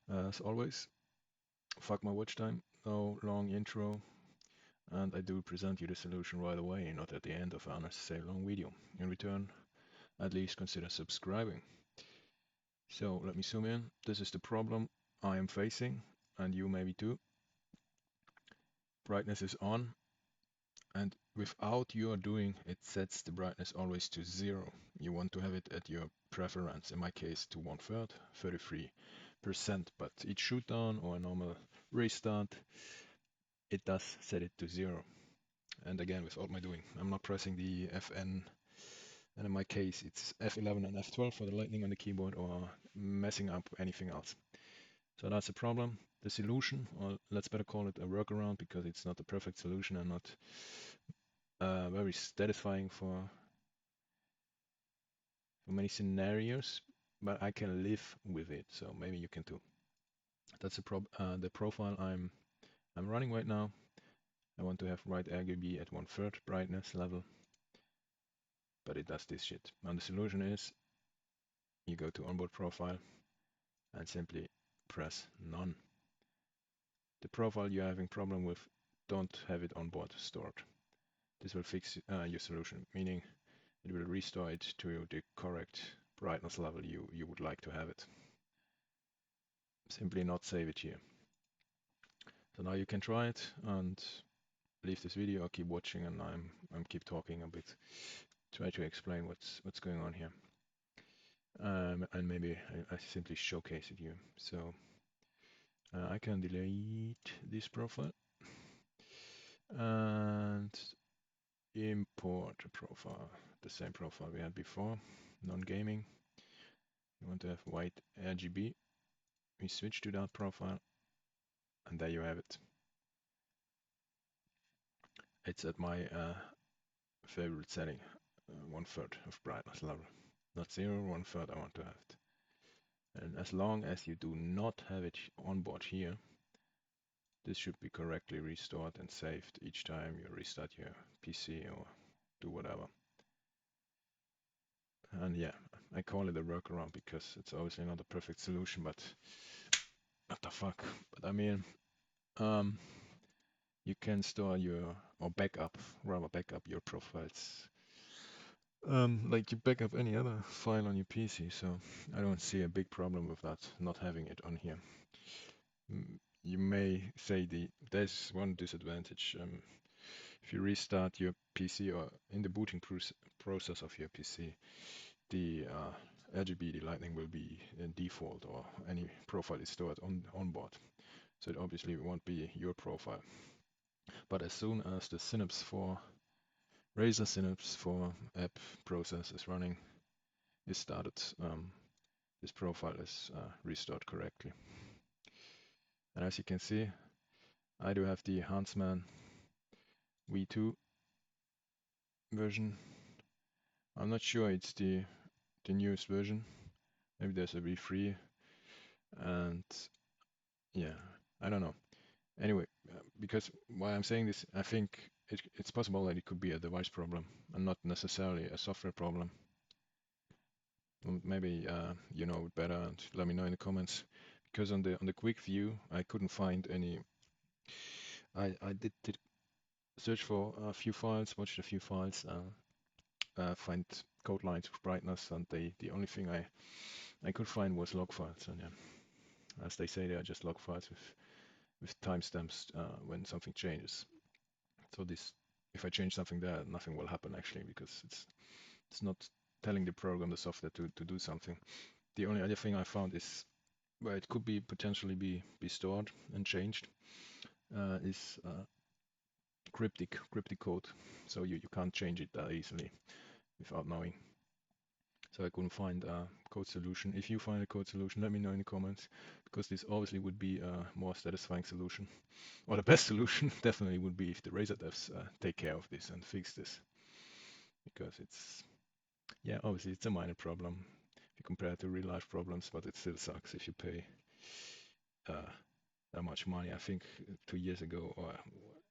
As always, fuck my watch time, no long intro, and I do present you the solution right away, not at the end of an unnecessary long video. In return, at least consider subscribing. So let me zoom in. This is the problem I am facing, and you maybe too. Brightness is on, and without your doing, it sets the brightness always to 0. You want to have it at your preference, in my case to 1/3, 33%, but each shoot down or a normal restart, it does set it to 0. And again, without my doing, I'm not pressing the FN, and in my case, it's F11 and F12 for the lightning on the keyboard or messing up anything else. So that's the problem. The solution, or let's better call it a workaround, because it's not the perfect solution and not very satisfying for many scenarios, but I can live with it. So maybe you can too. That's the profile I'm running right now. I want to have right RGB at 1/3 brightness level, but it does this shit. And the solution is you go to onboard profile and simply press none. The profile you're having problem with, don't have it on board stored. This will fix your solution, meaning it will restore it to the correct brightness level you would like to have it. Simply not save it here. So now you can try it and leave this video or keep watching, and I'm keep talking a bit, try to explain what's going on here. And maybe I simply showcase it here. So I can delete this profile and import a profile, the same profile we had before, non-gaming. You want to have white RGB. We switch to that profile, and there you have it. It's at my favorite setting, 1/3 of brightness level. Not 0, 1/3 I want to have it. And as long as you do not have it on board here, this should be correctly restored and saved each time you restart your PC or do whatever. And yeah, I call it a workaround because it's obviously not a perfect solution, but what the fuck? But I mean, um, you can store your, or backup your profiles. Like you back up any other file on your PC, so I don't see a big problem with that, not having it on here. You may say there's one disadvantage. If you restart your PC or in the booting process of your PC, the RGB, the lightning will be in default, or any profile is stored on board. So it obviously won't be your profile. But as soon as the Synapse for Razer Synapse for app process is running, is started, this profile is restored correctly. And as you can see, I do have the Huntsman V2 version. I'm not sure it's the newest version. Maybe there's a V3, and yeah, I don't know. Anyway, because why I'm saying this, I think it's possible that it could be a device problem and not necessarily a software problem. Maybe you know it better, and let me know in the comments. Because on the quick view, I couldn't find any. I did search for a few files, watched a few files, find code lines with brightness, and the only thing I could find was log files. And yeah, as they say, they are just log files with timestamps when something changes. So this, if I change something there, nothing will happen actually, because it's not telling the program, the software, to do something. The only other thing I found is where it could be potentially be stored and changed is cryptic code. So you can't change it that easily without knowing. So I couldn't find a code solution. If you find a code solution, let me know in the comments, because this obviously would be a more satisfying solution. Or the best solution definitely would be if the Razer devs take care of this and fix this. Because it's, yeah, obviously it's a minor problem if you compare it to real life problems, but it still sucks if you pay that much money. I think 2 years ago, or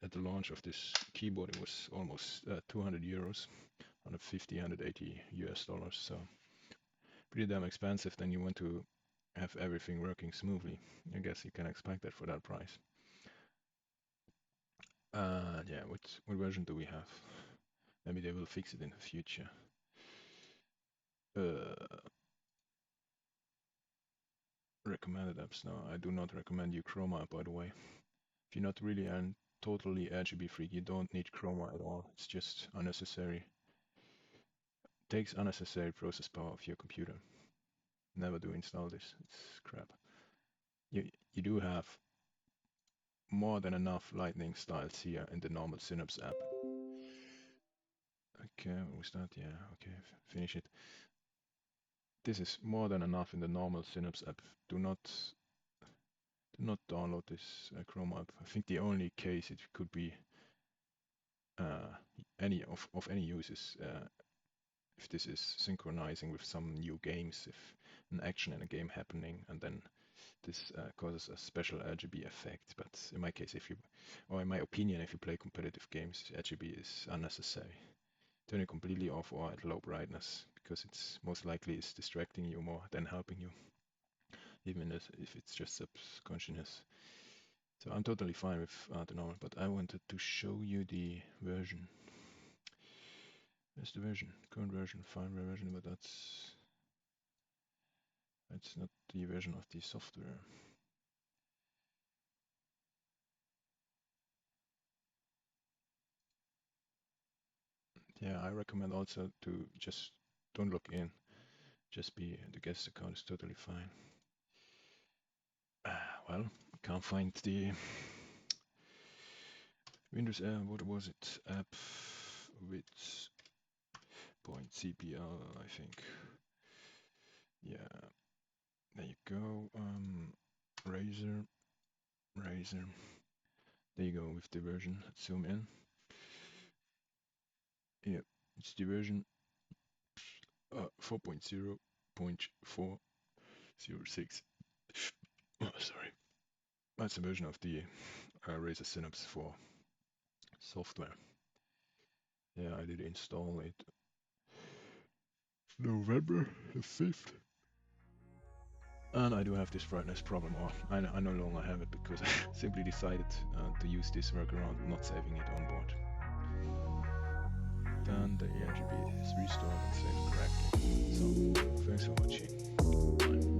at the launch of this keyboard, it was almost 200 euros, 150, 180 US dollars. So pretty damn expensive. Then you want to have everything working smoothly. I guess you can expect that for that price. Yeah, what version do we have? Maybe they will fix it in the future. Recommended apps. No, I do not recommend you Chroma, by the way. If you're not really a totally RGB freak, you don't need Chroma at all. It's just unnecessary. Takes unnecessary process power of your computer. Never do install this. It's crap. You do have more than enough lightning styles here in the normal Synapse app. Okay, what was that? Yeah, okay, finish it. This is more than enough in the normal Synapse app. Do not download this Chrome app. I think the only case it could be any of any use is if this is synchronizing with some new games, if an action in a game happening, and then this causes a special RGB effect. But in my case, or in my opinion, if you play competitive games, RGB is unnecessary. Turn it completely off or at low brightness, because it's most likely is distracting you more than helping you, even if it's just subconscious. So I'm totally fine with the normal, but I wanted to show you the version. Where's the version? Current version, firmware version, but that's not the version of the software. Yeah, I recommend also to just don't log in. Just be the guest account is totally fine. Well, can't find the Windows what was it? App with .cpl, I think. Yeah, there you go. Razer. There you go with the version. Let's zoom in. Yeah, it's the version 4.0.406. Oh, sorry. That's a version of the Razer Synapse for software. Yeah, I did install it November the 5th. And I do have this brightness problem, or I no longer have it because I simply decided to use this workaround, not saving it on board. Then the RGB is restored and saved correctly. So, thanks for watching. Bye.